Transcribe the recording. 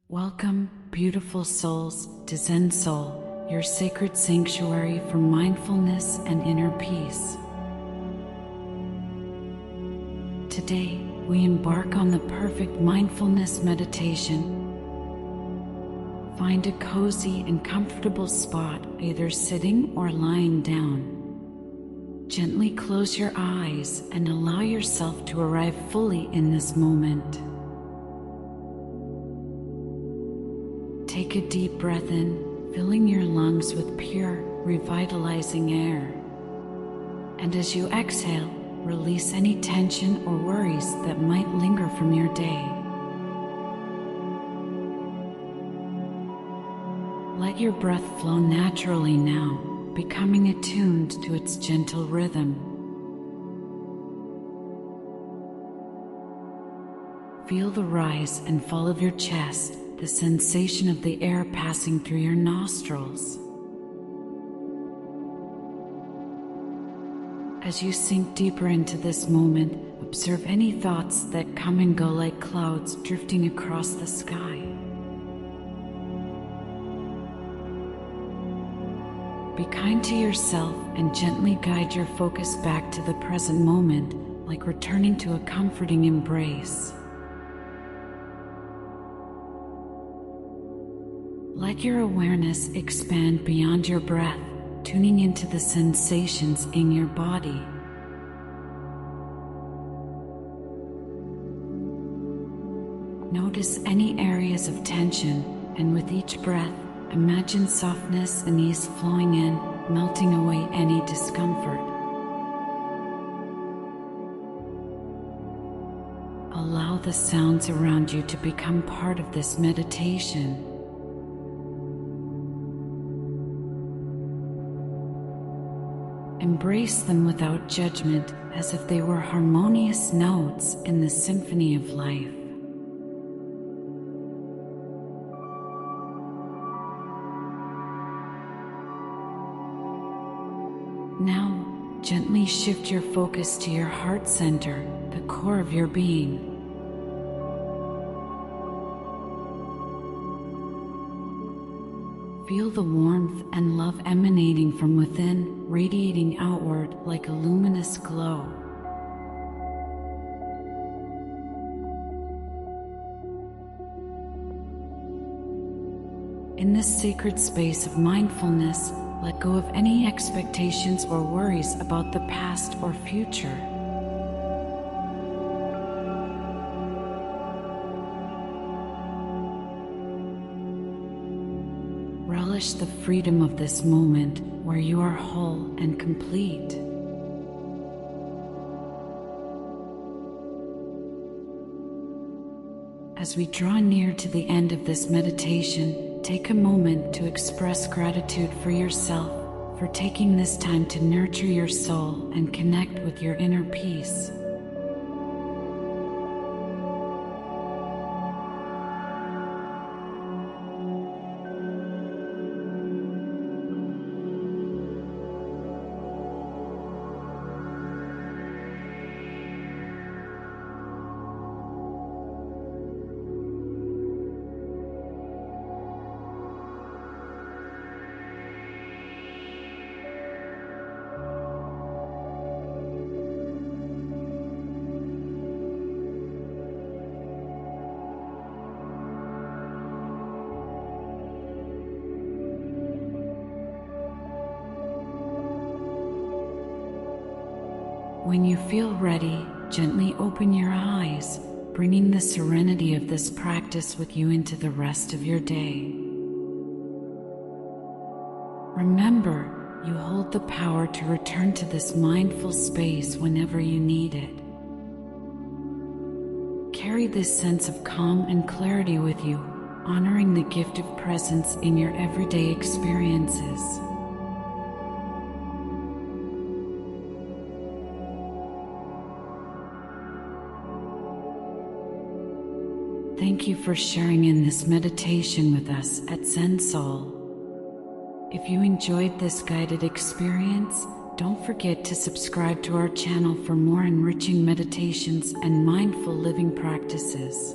Welcome, beautiful souls, to ZenSoul, your sacred sanctuary for mindfulness and inner peace. Today, we embark on the Perfect Mindfulness Meditation. Find a cozy and comfortable spot, either sitting or lying down. Gently close your eyes and allow yourself to arrive fully in this moment. Take a deep breath in, filling your lungs with pure, revitalizing air. And as you exhale, release any tension or worries that might linger from your day. Let your breath flow naturally now, becoming attuned to its gentle rhythm. Feel the rise and fall of your chest, the sensation of the air passing through your nostrils. As you sink deeper into this moment, observe any thoughts that come and go like clouds drifting across the sky. Be kind to yourself and gently guide your focus back to the present moment, like returning to a comforting embrace. Let your awareness expand beyond your breath, tuning into the sensations in your body. Notice any areas of tension, and with each breath, imagine softness and ease flowing in, melting away any discomfort. Allow the sounds around you to become part of this meditation. Embrace them without judgment, as if they were harmonious notes in the symphony of life. Now, gently shift your focus to your heart center, the core of your being. Feel the warmth and love emanating from within, radiating outward like a luminous glow. In this sacred space of mindfulness, let go of any expectations or worries about the past or future. Relish the freedom of this moment where you are whole and complete. As we draw near to the end of this meditation, take a moment to express gratitude for yourself for taking this time to nurture your soul and connect with your inner peace. When you feel ready, gently open your eyes, bringing the serenity of this practice with you into the rest of your day. Remember, you hold the power to return to this mindful space whenever you need it. Carry this sense of calm and clarity with you, honoring the gift of presence in your everyday experiences. Thank you for sharing in this meditation with us at ZenSoul. If you enjoyed this guided experience, don't forget to subscribe to our channel for more enriching meditations and mindful living practices.